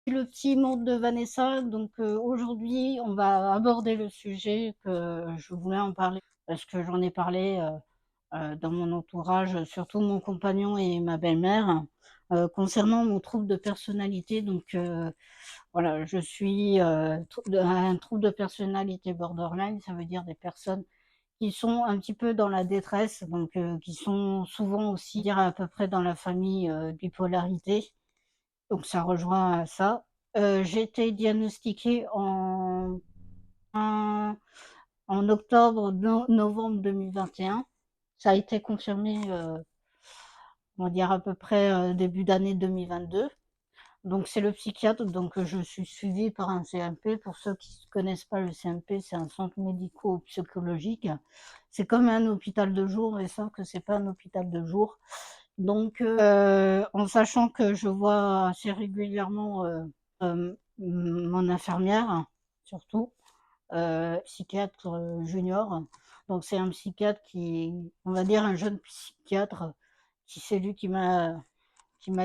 Le petit monde de Vanessa. Donc aujourd'hui, on va aborder le sujet que je voulais en parler parce que j'en ai parlé dans mon entourage, surtout mon compagnon et ma belle-mère, concernant mon trouble de personnalité. Donc voilà, je suis un trouble de personnalité borderline, ça veut dire des personnes qui sont un petit peu dans la détresse, donc qui sont souvent aussi dire à peu près dans la famille bipolarité. Donc ça rejoint ça. J'ai été diagnostiquée en en octobre, novembre 2021. Ça a été confirmé, on va dire à peu près, début d'année 2022. Donc c'est le psychiatre, donc je suis suivie par un CMP. Pour ceux qui ne connaissent pas, le CMP, c'est un centre médico-psychologique. C'est comme un hôpital de jour, mais sauf que c'est pas un hôpital de jour. Donc en sachant que je vois assez régulièrement, mon infirmière, surtout, psychiatre, junior. Donc c'est un psychiatre qui, on va dire un jeune psychiatre, qui c'est lui qui m'a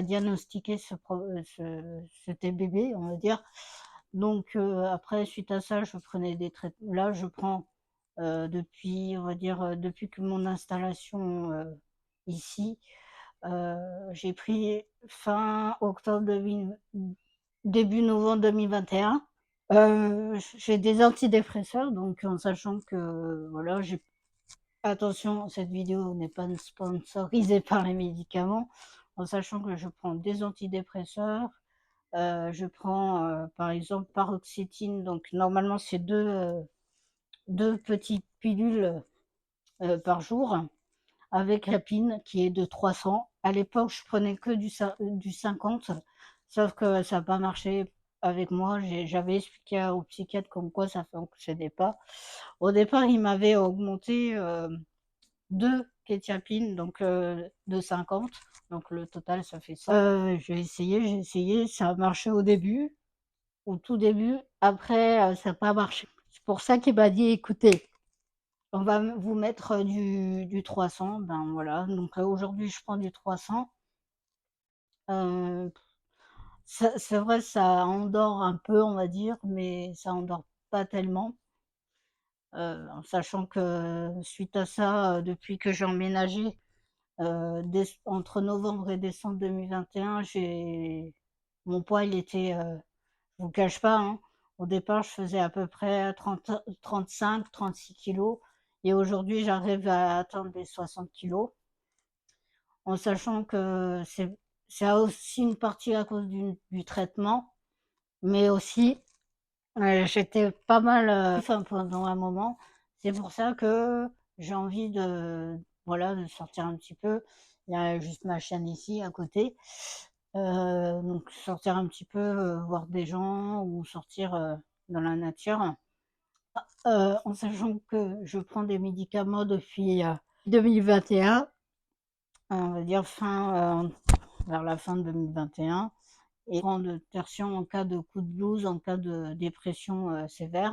diagnostiqué ce TBB, on va dire. Donc après suite à ça, je prenais des traitements. Là, je prends, depuis, on va dire, depuis que mon installation, ici, j'ai pris fin octobre 2000, début novembre 2021. J'ai des antidépresseurs, donc en sachant que voilà, j'ai attention, cette vidéo n'est pas sponsorisée par les médicaments, en sachant que je prends des antidépresseurs, je prends, par exemple, paroxétine. Donc normalement, c'est 2 petites pilules, par jour, avec capine qui est de 300. À l'époque, je prenais que du 50, sauf que ça n'a pas marché avec moi. J'avais expliqué au psychiatre comme quoi ça fonctionnait pas. Au départ, il m'avait augmenté 2 quetiapine, donc de 50. Donc le total, ça fait 100. J'ai essayé, ça a marché au tout début. Après, ça n'a pas marché. C'est pour ça qu'il m'a dit: «Écoutez, on va vous mettre du 300». Ben voilà, donc aujourd'hui je prends du 300. Heu, c'est vrai, ça endort un peu, on va dire, mais ça endort pas tellement. En sachant que suite à ça, depuis que j'ai emménagé, entre novembre et décembre 2021, j'ai mon poids il était, je vous cache pas, hein, au départ je faisais à peu près 35-36 kilos, et aujourd'hui j'arrive à atteindre les 60 kilos. En sachant que c'est aussi une partie à cause du traitement, mais aussi, j'étais pas mal, enfin pendant un moment. C'est pour ça que j'ai envie de, voilà, de sortir un petit peu. Il y a juste ma chaîne ici à côté, donc sortir un petit peu, voir des gens ou sortir, dans la nature. En sachant que je prends des médicaments depuis, 2021, on va dire vers la fin de 2021, et prendre tertion en cas de coup de blues, en cas de dépression, sévère.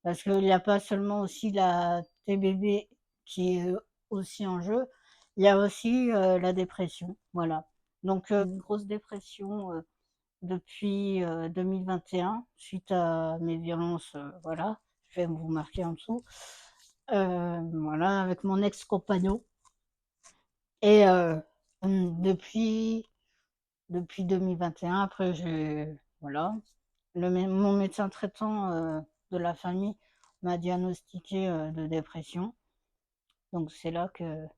Parce qu'il y a pas seulement aussi la TBB qui est, aussi en jeu, il y a aussi, la dépression, voilà. Donc une grosse dépression, depuis, 2021 suite à mes violences, voilà, je vais vous marquer en dessous, voilà, avec mon ex-compagnon. Et depuis 2021, après j'ai, voilà, mon médecin traitant, de la famille m'a diagnostiqué, de dépression. Donc c'est là que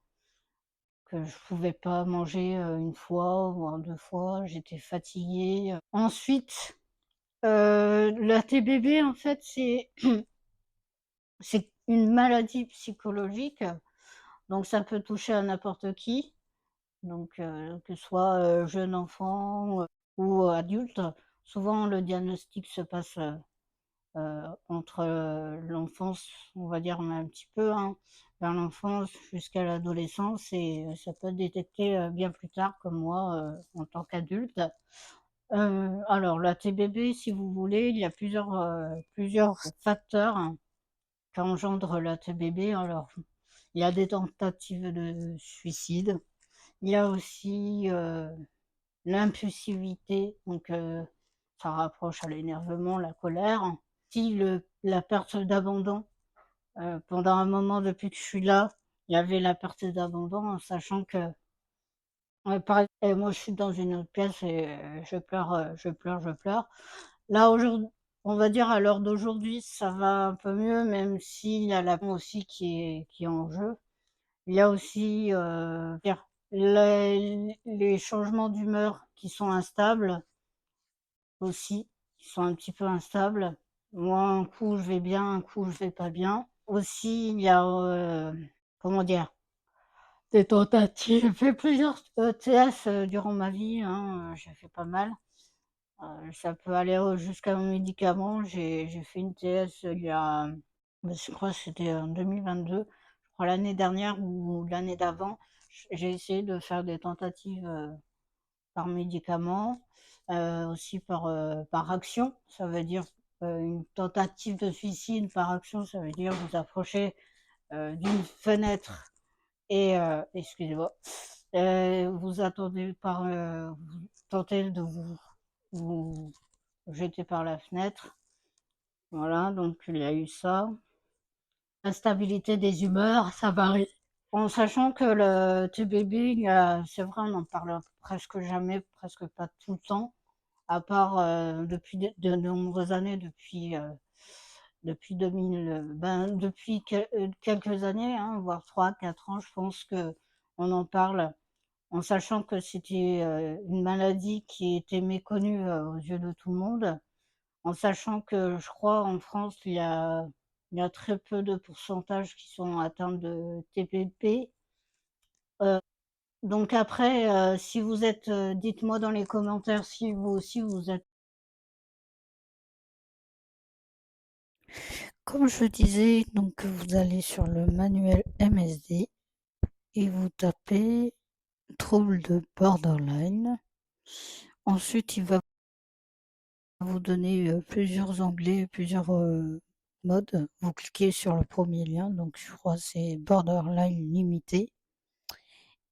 je pouvais pas manger, 1 fois, voire 2 fois, j'étais fatiguée. Ensuite, La TBB, en fait, c'est une maladie psychologique, donc ça peut toucher à n'importe qui, donc que ce soit, jeune enfant, ou adulte. Souvent le diagnostic se passe, entre, l'enfance, on va dire, mais un petit peu, hein, vers l'enfance jusqu'à l'adolescence, et ça peut être détecté, bien plus tard comme moi, en tant qu'adulte. Alors la TBB, si vous voulez, il y a plusieurs facteurs, hein, qui engendrent la TBB. Alors, il y a des tentatives de suicide, il y a aussi, l'impulsivité, donc ça rapproche à l'énervement, la colère. Si la perte d'abandon, pendant un moment depuis que je suis là, il y avait la perte d'abandon, en sachant que, ouais, pareil, et moi je suis dans une autre pièce et je pleure, je pleure, je pleure. Là, on va dire à l'heure d'aujourd'hui, ça va un peu mieux, même s'il y a la aussi qui est en jeu. Il y a aussi, dire les changements d'humeur qui sont instables aussi, qui sont un petit peu instables. Moi, un coup je vais bien, un coup je vais pas bien. Aussi, il y a, comment dire? Des tentatives. J'ai fait plusieurs, TS, durant ma vie, hein, j'ai fait pas mal. Ça peut aller, jusqu'à un médicament. J'ai fait une TS, il y a, bah, je crois que c'était en 2022. Je crois l'année dernière ou l'année d'avant. J'ai essayé de faire des tentatives, par médicament, aussi par action. Ça veut dire, une tentative de suicide par action, ça veut dire vous approchez, d'une fenêtre et excusez-moi, vous attendez vous tentez de vous jeter par la fenêtre. Voilà, donc il y a eu ça. Instabilité des humeurs, ça varie. En sachant que le TBB, c'est vrai, on en parle presque jamais, presque pas tout le temps, à part, depuis de nombreuses années, depuis 2000, depuis quelques années, hein, voire 3, 4 ans, je pense qu'on en parle, en sachant que c'était, une maladie qui était méconnue, aux yeux de tout le monde, en sachant que je crois en France, il y a très peu de pourcentages qui sont atteints de TPP. Heu, donc après, si vous êtes, dites-moi dans les commentaires si vous aussi vous êtes, comme je disais, donc vous allez sur le manuel MSD et vous tapez trouble de borderline. Ensuite, il va vous donner, plusieurs onglets, plusieurs, modes. Vous cliquez sur le premier lien, donc je crois que c'est borderline limité,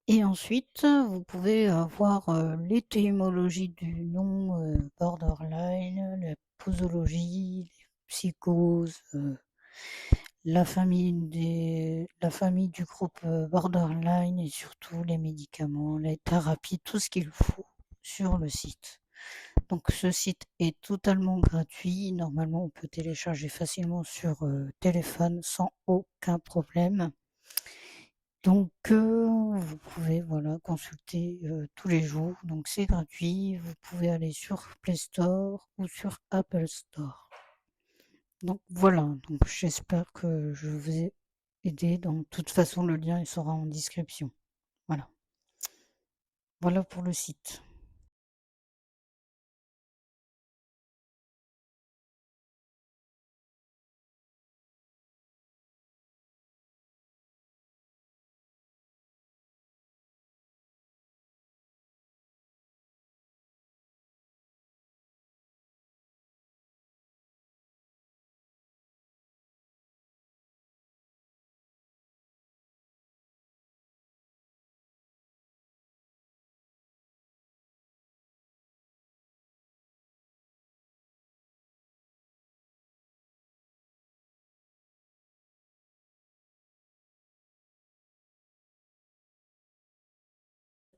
et ensuite vous pouvez voir, l'étymologie du nom, borderline, la posologie, les psychoses, la famille du groupe, borderline, et surtout les médicaments, les thérapies, tout ce qu'il faut sur le site. Donc ce site est totalement gratuit. Normalement, on peut télécharger facilement sur, téléphone sans aucun problème. Donc vous pouvez, voilà, consulter, tous les jours. Donc c'est gratuit. Vous pouvez aller sur Play Store ou sur Apple Store. Donc voilà, donc j'espère que je vous ai aidé. De toute façon, le lien il sera en description. Voilà. Voilà pour le site.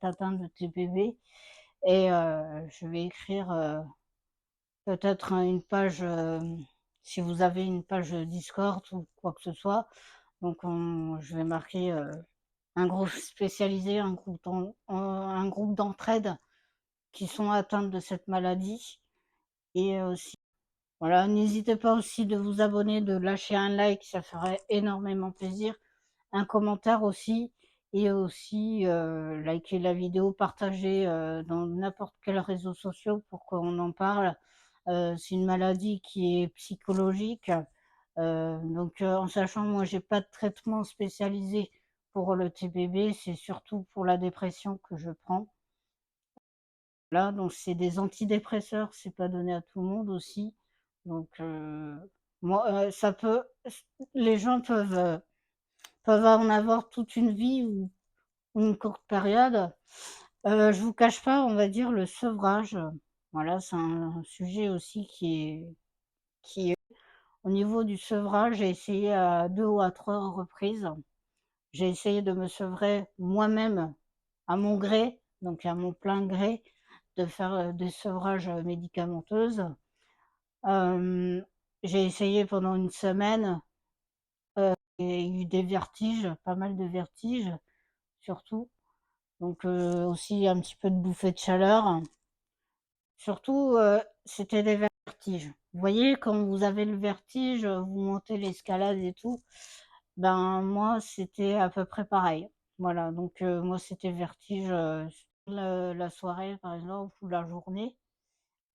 Atteinte de TPV, et je vais écrire, peut-être une page, si vous avez une page Discord ou quoi que ce soit. Donc je vais marquer, un groupe spécialisé, un groupe d'entraide qui sont atteintes de cette maladie, et aussi voilà, n'hésitez pas aussi de vous abonner, de lâcher un like, ça ferait énormément plaisir. Un commentaire aussi et aussi, liker la vidéo, partager, dans n'importe quel réseau social pour qu'on en parle. C'est une maladie qui est psychologique, donc en sachant moi j'ai pas de traitement spécialisé pour le TBB, c'est surtout pour la dépression que je prends. Là, donc c'est des antidépresseurs, c'est pas donné à tout le monde aussi. Donc moi, ça peut les gens peuvent en avoir toute une vie ou une courte période. Je vous cache pas, on va dire le sevrage, voilà, c'est un sujet aussi qui est au niveau du sevrage, j'ai essayé à 2 ou à 3 reprises. J'ai essayé de me sevrer moi-même à mon gré, donc à mon plein gré, de faire, des sevrages, médicamenteuses. Hem, j'ai essayé pendant une semaine, j'ai eu des vertiges, pas mal de vertiges, surtout. Donc aussi un petit peu de bouffées de chaleur. Surtout, c'était des vertiges. Vous voyez quand vous avez le vertige, vous montez l'escalade et tout, ben moi c'était à peu près pareil. Voilà, donc moi c'était vertige, la soirée par exemple ou la journée.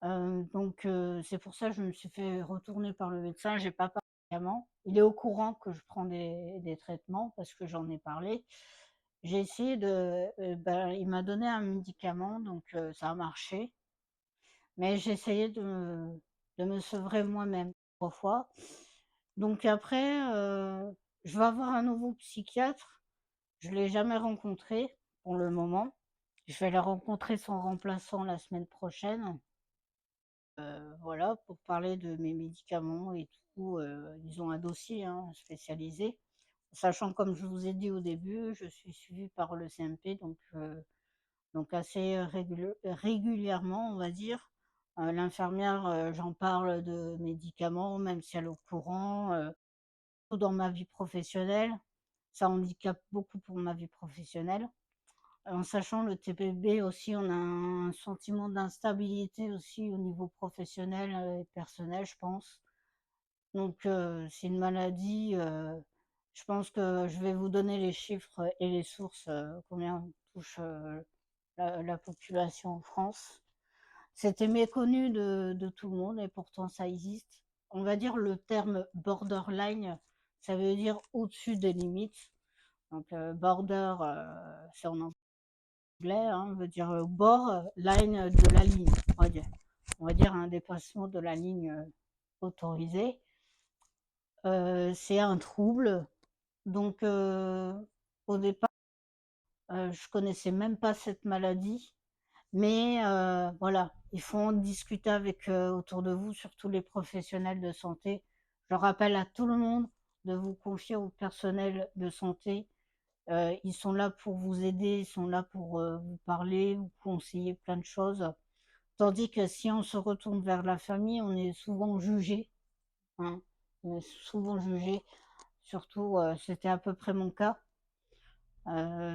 Donc c'est pour ça que je me suis fait retourner par le médecin, j'ai pas pris de médicaments. Il est au courant que je prends des traitements parce que j'en ai parlé. J'ai essayé de, ben, il m'a donné un médicament donc ça a marché, mais j'ai essayé de me sevrer moi-même 3 fois. Donc après, je vais avoir un nouveau psychiatre. Je l'ai jamais rencontré pour le moment. Je vais le rencontrer son remplaçant la semaine prochaine. Voilà, pour parler de mes médicaments et tout, ils ont un dossier, hein, spécialisé. Sachant comme je vous ai dit au début, je suis suivie par le CMP donc assez, régulièrement on va dire. L'infirmière, j'en parle de médicaments, même si elle est au courant, surtout dans ma vie professionnelle. Ça handicape beaucoup pour ma vie professionnelle. En sachant le TPB aussi, on a un sentiment d'instabilité aussi au niveau professionnel, et personnel, je pense. Donc c'est une maladie, je pense que je vais vous donner les chiffres et les sources, combien touche, la population en France. C'était méconnu de tout le monde et pourtant ça existe. On va dire le terme borderline, ça veut dire au-dessus des limites. Donc border, c'est en anglais, hein, veut dire, bord, line, de la ligne, on va dire un dépassement de la ligne, autorisée. C'est un trouble, donc au départ, je connaissais même pas cette maladie, mais voilà, il faut en discuter avec, autour de vous, surtout les professionnels de santé. Je rappelle à tout le monde de vous confier au personnel de santé. Ils sont là pour vous aider, ils sont là pour, vous parler, vous conseiller plein de choses. Tandis que si on se retourne vers la famille, on est souvent jugé, hein. On est souvent jugé, surtout, c'était à peu près mon cas.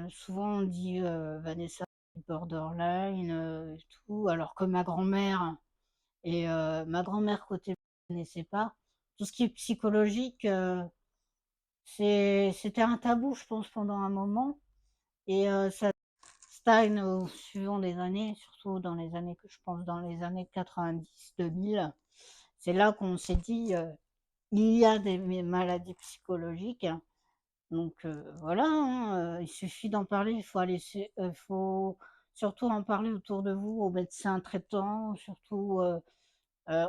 Souvent on dit, Vanessa borderline, et tout, alors que ma grand-mère côté ne connaissait pas. Tout ce qui est psychologique, c'était un tabou, je pense, pendant un moment et ça stagne au suivant des années, surtout dans les années que je pense dans les années 90-2000. C'est là qu'on s'est dit, il y a des maladies psychologiques. Donc voilà, hein, il suffit d'en parler, faut surtout en parler autour de vous, aux médecins traitants, surtout,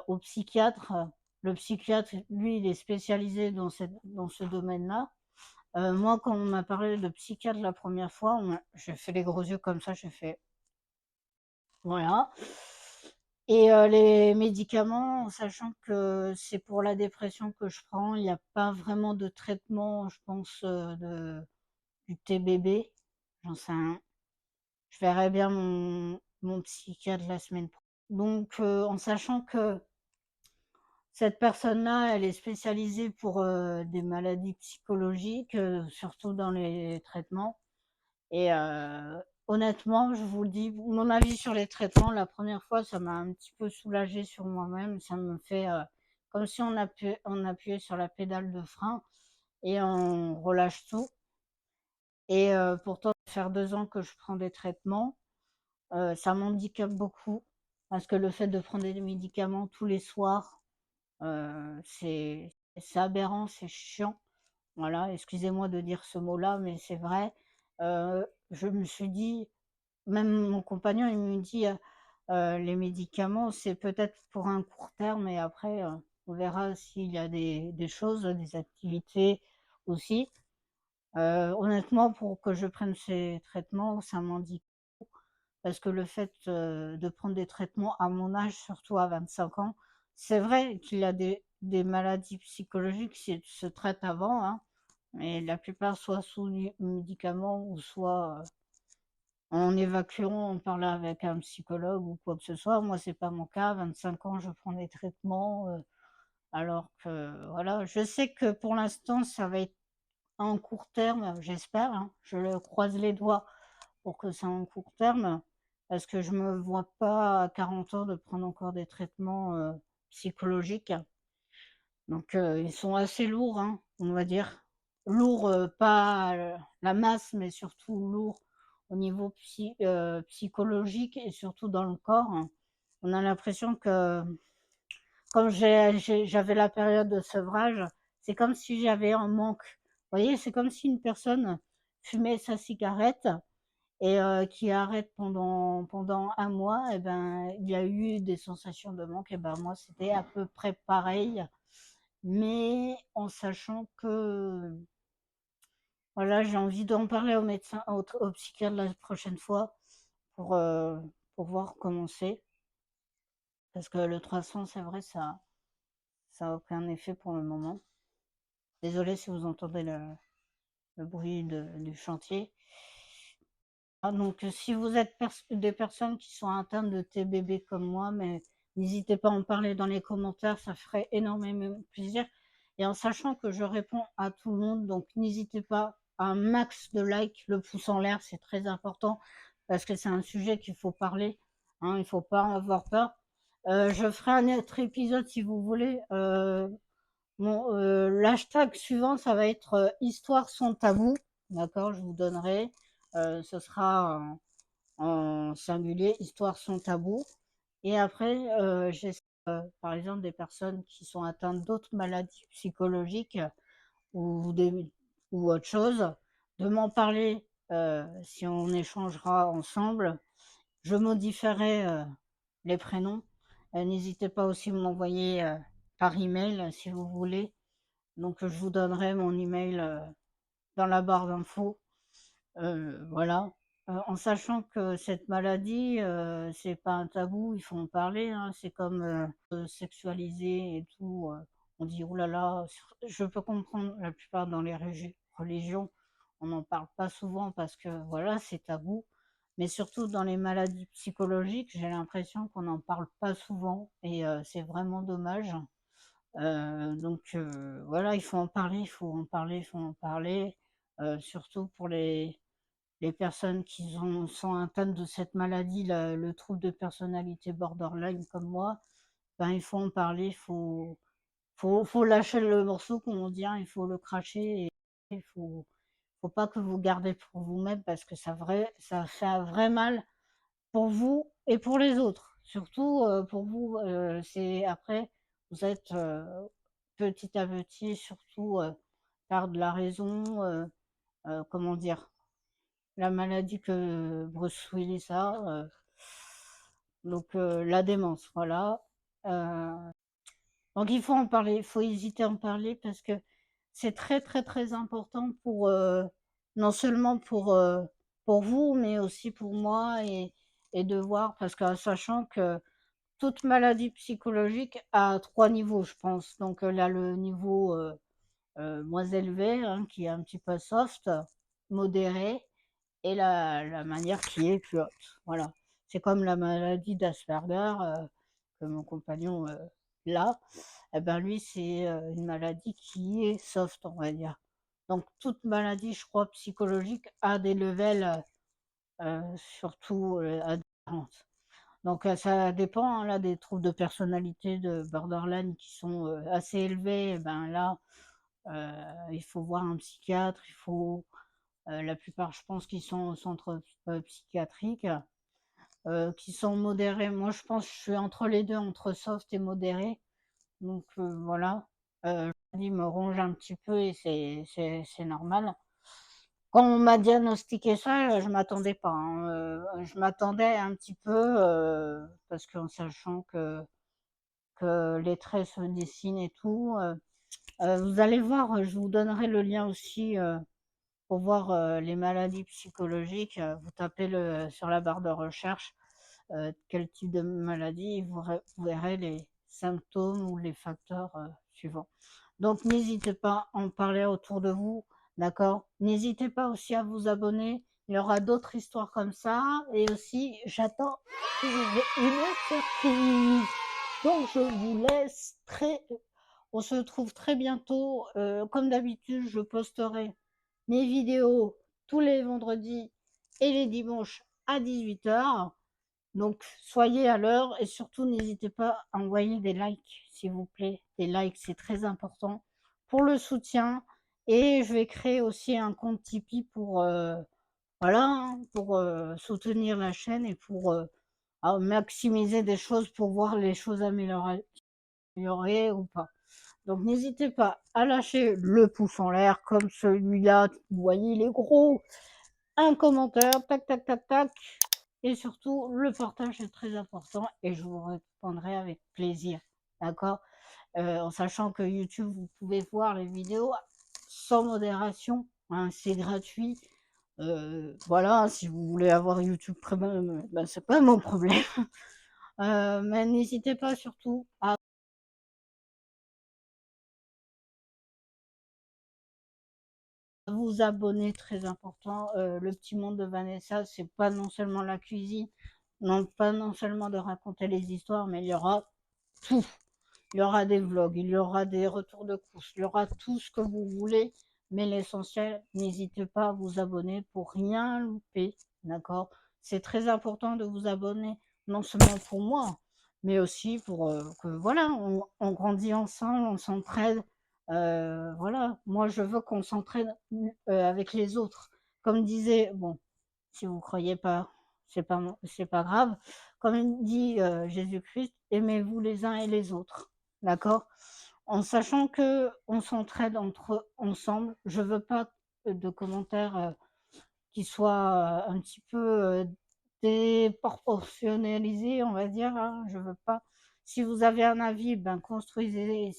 aux psychiatres. Le psychiatre, lui, il est spécialisé dans ce domaine-là. Moi, quand on m'a parlé de psychiatre la première fois, j'ai fait les gros yeux comme ça, j'ai fait: «Voilà» et les médicaments, en sachant que c'est pour la dépression que je prends, il y a pas vraiment de traitement, je pense, du TBB, j'en sais rien. Je verrai bien mon psychiatre la semaine pro donc en sachant que cette personne-là, elle est spécialisée pour, des maladies psychologiques, surtout dans les traitements et honnêtement, je vous le dis, mon avis sur les traitements, la première fois, ça m'a un petit peu soulagée sur moi-même. Ça me fait, comme si on appuyait sur la pédale de frein et on relâche tout et pourtant ça faire 2 ans que je prends des traitements, ça m'handicape beaucoup parce que le fait de prendre des médicaments tous les soirs, c'est aberrant, c'est chiant. Voilà, excusez-moi de dire ce mot-là, mais c'est vrai. Je me suis dit, même mon compagnon, il me dit, «Les médicaments, c'est peut-être pour un court terme et après, on verra s'il y a des choses, des activités aussi». Honnêtement, pour que je prenne ces traitements, ça m'handicape parce que le fait, de prendre des traitements à mon âge, surtout à 25 ans, c'est vrai qu'il y a des maladies psychologiques qui se traitent avant, hein, mais la plupart soit sous médicaments ou soit, en évacuant, en parlant avec un psychologue ou quoi que ce soit. Moi, c'est pas mon cas. 25 ans, je prends des traitements, alors que voilà, je sais que pour l'instant, ça va être en court terme, j'espère, hein. Je le croise les doigts pour que c'est en court terme, parce que je me vois pas à 40 ans de prendre encore des traitements, psychologiques. Donc ils sont assez lourds, hein, on va dire. Lourds, pas, la masse, mais surtout lourds au niveau psychologique et surtout dans le corps. On a l'impression que comme j'avais la période de sevrage, c'est comme si j'avais un manque. Vous voyez? C'est comme si une personne fumait sa cigarette et qui arrête pendant un mois et ben, il y a eu des sensations de manque et ben, moi, c'était à peu près pareil, mais en sachant que, voilà, j'ai envie d'en parler au médecin, au psychiatre la prochaine fois pour, heu, pour voir comment c'est. Parce que le 300, c'est vrai, ça a aucun effet pour le moment. Désolée si vous entendez le bruit du chantier. Ah donc si vous êtes des personnes qui sont atteintes de TBB comme moi, mais n'hésitez pas à en parler dans les commentaires, ça ferait énormément plaisir et en sachant que je réponds à tout le monde, donc n'hésitez pas à un max de likes, le pouce en l'air, c'est très important parce que c'est un sujet qu'il faut parler, hein, il faut pas en avoir peur. Je ferai un autre épisode si vous voulez, l'hashtag suivant, ça va être, «Histoire sans tabou», d'accord? Je vous donnerai, ce sera en singulier, «Histoire sans tabou» et après, j'essaie, par exemple, des personnes qui sont atteintes d'autres maladies psychologiques ou des ou autre chose, de m'en parler, si on échangera ensemble. Je modifierai, les prénoms. N'hésitez pas aussi à m'envoyer, par email, si vous voulez. Donc, je vous donnerai mon email, dans la barre d'infos, voilà. En sachant que cette maladie, c'est pas un tabou, il faut en parler, hein. C'est comme, sexualisé et tout, on dit: «Ouh là là», je peux comprendre la plupart dans les religions, on n'en parle pas souvent parce que voilà, c'est tabou. Mais surtout dans les maladies psychologiques, j'ai l'impression qu'on n'en parle pas souvent et c'est vraiment dommage. Donc voilà, il faut en parler, il faut en parler, il faut en parler, surtout pour les personnes qui sont atteintes de cette maladie, le trouble de personnalité borderline comme moi, ben, il faut en parler, il faut lâcher le morceau comme on dit, hein, il faut le cracher et il faut pas que vous gardez pour vous-même parce que ça fait un vrai mal pour vous et pour les autres. Surtout, pour vous, c'est après vous êtes, petit à petit surtout, perdre la raison, comment dire? La maladie que Bruce Willis a, donc la démence, voilà. Heu, donc il faut en parler, il faut hésiter à en parler parce que c'est très, très, très important pour, non seulement pour vous, mais aussi pour moi et de voir parce que sachant que toute maladie psychologique a 3 niveaux, je pense. Donc, là, le niveau, moins élevé, hein, qui est un petit peu soft, modéré et la manière qui est plus haute. Voilà. C'est comme la maladie d'Asperger, que mon compagnon, l'a et ben, lui, c'est, une maladie qui est soft, on va dire. Donc toute maladie, je crois, psychologique a des levels, surtout, adolescentes. Donc ça dépend, hein, là, des troubles de personnalité de borderline qui sont, assez élevés, et ben là, il faut voir un psychiatre, il faut, la plupart, je pense qu'ils sont au centre, psychiatrique, qui sont modérés. Moi, je pense, je suis entre les 2, entre soft et modéré, donc voilà. Il me ronge un petit peu et c'est normal. Quand on m'a diagnostiqué ça, je m'attendais pas, hein, je m'attendais un petit peu, parce qu'en sachant que les traits se dessinent et tout, vous allez voir, je vous donnerai le lien aussi, pour voir, les maladies psychologiques, vous tapez sur la barre de recherche, quel type de maladie, et vous verrez les symptômes ou les facteurs, suivants. Donc n'hésitez pas à en parler autour de vous, d'accord? N'hésitez pas aussi à vous abonner, il y aura d'autres histoires comme ça, et aussi j'attends une surprise. Donc je vous laisse on se retrouve très bientôt, comme d'habitude, je posterai mes vidéos tous les vendredis et les dimanches à 18h. Donc soyez à l'heure, et surtout n'hésitez pas à envoyer des likes, s'il vous plaît. Des likes, c'est très important pour le soutien, et je vais créer aussi un compte Tipeee pour, voilà, hein, pour, soutenir la chaîne et pour, maximiser des choses, pour voir les choses améliorées ou pas. Donc n'hésitez pas à lâcher le pouce en l'air comme celui-là, vous voyez il est gros, un commentaire, tac tac tac tac, et surtout le partage est très important et je vous répondrai avec plaisir, d'accord? En sachant que YouTube, vous pouvez voir les vidéos sans modération, hein, c'est gratuit. Voilà, si vous voulez avoir YouTube Premium, ben, c'est pas mon problème. Mais n'hésitez pas surtout à vous abonner, très important. Le petit monde de Vanessa, c'est pas non seulement la cuisine, non, pas non seulement de raconter les histoires, mais il y aura tout. Il y aura des vlogs, il y aura des retours de courses, il y aura tout ce que vous voulez, mais l'essentiel, n'hésitez pas à vous abonner pour rien louper, d'accord? C'est très important de vous abonner, non seulement pour moi, mais aussi pour, que voilà, on grandit ensemble, on s'entraide, voilà. Moi, je veux qu'on s'entraide, avec les autres. Comme disait, bon, si vous croyez pas, c'est pas grave. Comme il dit, Jésus-Christ: «Aimez-vous les uns et les autres». D'accord? En sachant qu'on s'entraide ensemble, je veux pas de commentaires, qui soient, un petit peu, déproportionnalisés, on va dire, hein, je veux pas. Si vous avez un avis, ben construisez,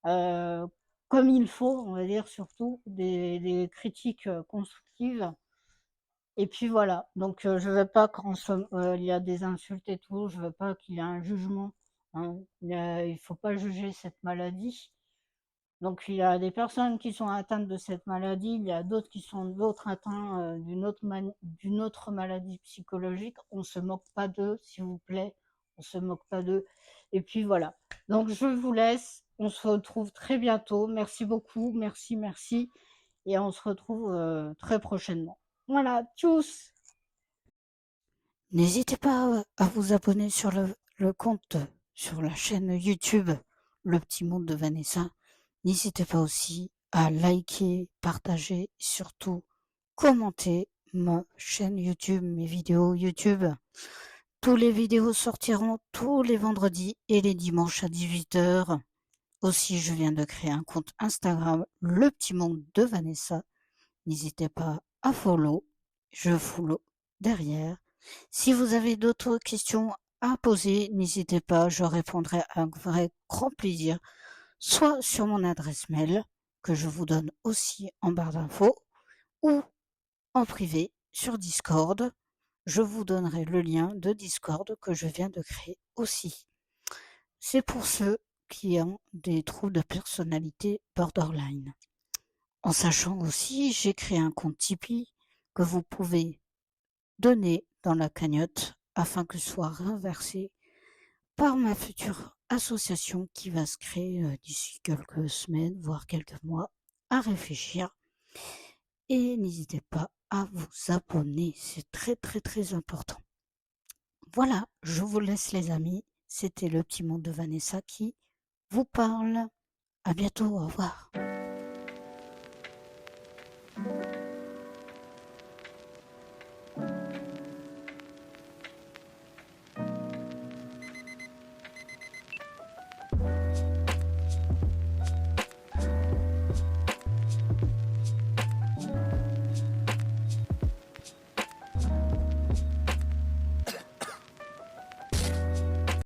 heu, comme il faut, on va dire, surtout des critiques, constructives, et puis voilà. Donc je veux pas, quand il y a des insultes et tout, je veux pas qu'il y ait un jugement, hein. Il faut pas juger cette maladie. Donc il y a des personnes qui sont atteintes de cette maladie, il y a d'autres atteints, d'une autre maladie psychologique. On se moque pas d'eux, s'il vous plaît, on se moque pas d'eux, et puis voilà. Donc je vous laisse, on se retrouve très bientôt. Merci beaucoup, merci, merci, et on se retrouve, très prochainement. Voilà, tchuss! N'hésitez pas, à vous abonner sur le compte, sur la chaîne YouTube Le Petit Monde de Vanessa. N'hésitez pas aussi à liker, partager, surtout commenter ma chaîne YouTube, mes vidéos YouTube. Tous les vidéos sortiront tous les vendredis et les dimanches à 18h. Aussi, je viens de créer un compte Instagram, Le Petit Monde de Vanessa. N'hésitez pas à follow, je follow derrière. Si vous avez d'autres questions à poser, n'hésitez pas, je répondrai avec un vrai grand plaisir, soit sur mon adresse mail, que je vous donne aussi en barre d'infos, ou en privé sur Discord. Je vous donnerai le lien de Discord que je viens de créer aussi. C'est pour ceux qui ont des troubles de personnalité borderline. En sachant aussi, j'ai créé un compte Tipeee que vous pouvez donner dans la cagnotte afin que soit reversé par ma future association qui va se créer d'ici quelques semaines, voire quelques mois, à réfléchir. Et n'hésitez pas à vous abonner. C'est très, très, très important. Voilà, je vous laisse les amis. C'était le petit monde de Vanessa qui vous parle. À bientôt, au revoir.